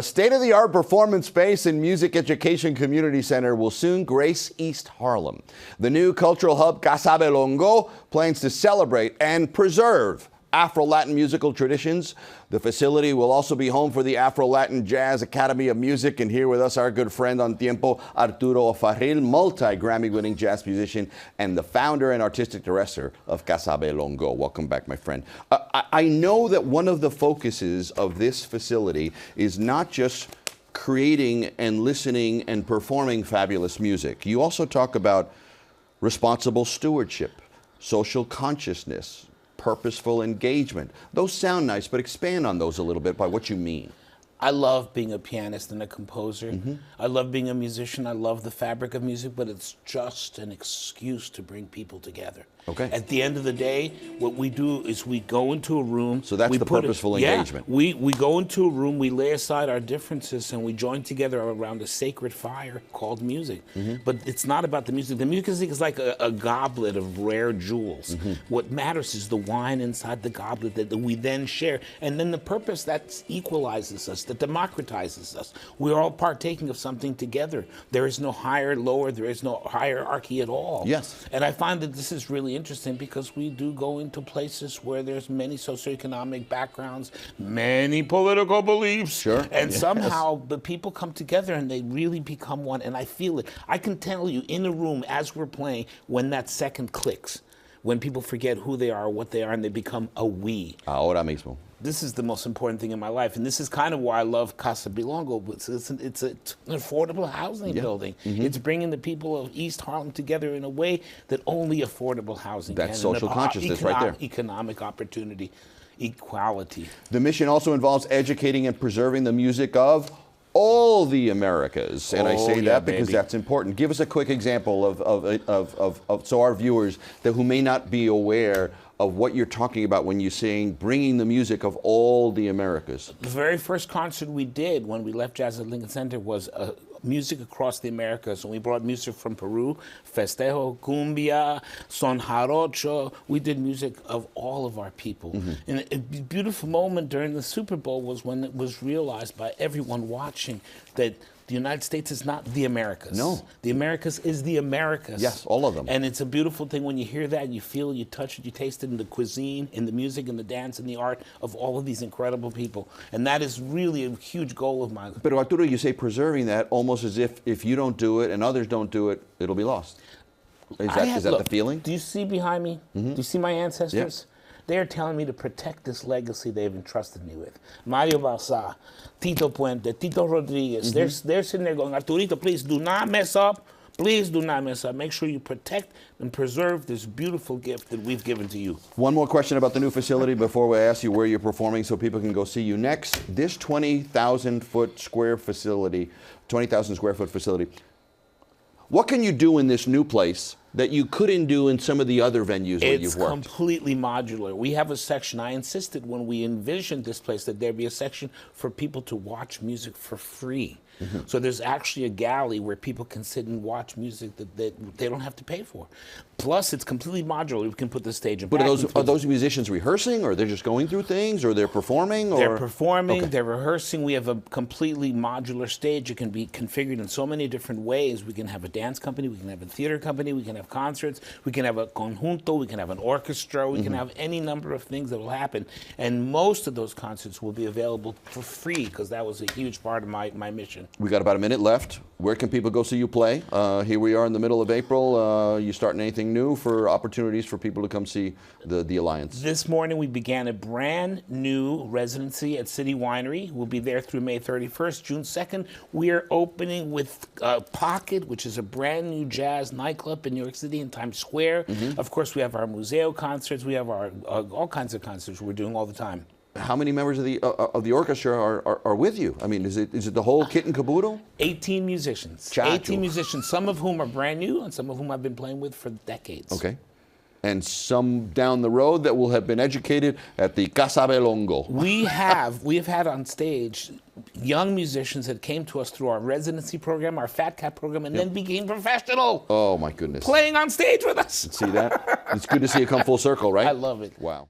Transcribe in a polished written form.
A state-of-the-art performance space and music education community center will soon grace East Harlem. The new cultural hub Casa Belongó plans to celebrate and preserve Afro-Latin musical traditions. The facility will also be home for the Afro-Latin Jazz Academy of Music. And here with us, our good friend on tiempo, Arturo O'Farrill, multi-Grammy-winning jazz musician and the founder and artistic director of Casa Belongó. Welcome back, my friend. I know that one of the focuses of this facility is not just creating and listening and performing fabulous music. You also talk about responsible stewardship, social consciousness, purposeful engagement. Those sound nice, but expand on those a little bit by what you mean. I love being a pianist and a composer. I love being a musician. I love the fabric of music, but it's just an excuse to bring people together. Okay. At the end of the day, what we do is we go into a room. So that's the purposeful engagement. We go into a room, we lay aside our differences, and we join together around a sacred fire called music. But it's not about the music. The music is like a goblet of rare jewels. What matters is the wine inside the goblet that we then share. And then the purpose that equalizes us, that democratizes us. We're all partaking of something together. There is no higher, lower, there is no hierarchy at all. Yes. And I find that this is really interesting because we do go into places where there's many socioeconomic backgrounds, many political beliefs. Sure. And somehow the people come together and they really become one. And I feel it. I can tell you in a room as we're playing when that second clicks, when people forget who they are, what they are, and they become a we. Ahora mismo. This is the most important thing in my life, and this is kind of why I love Casa Belongó. It's an affordable housing building. It's bringing the people of East Harlem together in a way that only affordable housing can. That's social consciousness right there. Economic opportunity, equality. The mission also involves educating and preserving the music of all the Americas, and I say that because that's important. Give us a quick example of so our viewers who may not be aware of what you're talking about when you're saying bringing the music of all the Americas. The very first concert we did when we left Jazz at Lincoln Center was music across the Americas, and we brought music from Peru, festejo, cumbia, son jarocho. We did music of all of our people. And a beautiful moment during the Super Bowl was when it was realized by everyone watching that the United States is not the Americas. No. The Americas is the Americas. Yes, all of them. And it's a beautiful thing when you hear that, you feel it, you touch it, you taste it in the cuisine, in the music, in the dance, in the art of all of these incredible people. And that is really a huge goal of mine. But Arturo, you say preserving that almost as if you don't do it and others don't do it, it'll be lost. Is that the feeling? Do you see behind me? Do you see my ancestors? Yes. They are telling me to protect this legacy they've entrusted me with. Mario Balsa, Tito Puente, Tito Rodriguez. They're sitting there going, Arturito, please do not mess up. Please do not mess up. Make sure you protect and preserve this beautiful gift that we've given to you. One more question about the new facility before we ask you where you're performing so people can go see you next. This 20,000 square foot facility, what can you do in this new place that you couldn't do in some of the other venues where you've worked? It's completely modular. We have a section. I insisted when we envisioned this place that there be a section for people to watch music for free. So there's actually a gallery where people can sit and watch music that they don't have to pay for. Plus, it's completely modular. We can put the stage in. But are those musicians rehearsing, or they're just going through things, or they're performing? They're performing, they're rehearsing. We have a completely modular stage. It can be configured in so many different ways. We can have a dance company, we can have a theater company, we can have concerts, we can have a conjunto, we can have an orchestra, we can have any number of things that will happen. And most of those concerts will be available for free because that was a huge part of my mission. We got about a minute left. Where can people go see you play? Here we are in the middle of April. You starting anything new for opportunities for people to come see the Alliance? This morning we began a brand new residency at City Winery. We'll be there through May 31st. June 2nd, we are opening with Pocket, which is a brand new jazz nightclub in New York City in Times Square. Of course, we have our Museo concerts. We have our all kinds of concerts we're doing all the time. How many members of the orchestra are with you? I mean, is it the whole kit and caboodle? 18 musicians. Chacho. 18 musicians, some of whom are brand new and some of whom I've been playing with for decades. Okay. And some down the road that will have been educated at the Casa Belongó. We have had on stage young musicians that came to us through our residency program, our Fat Cat program, and then became professional. Oh, my goodness. Playing on stage with us. See that? It's good to see it come full circle, right? I love it. Wow.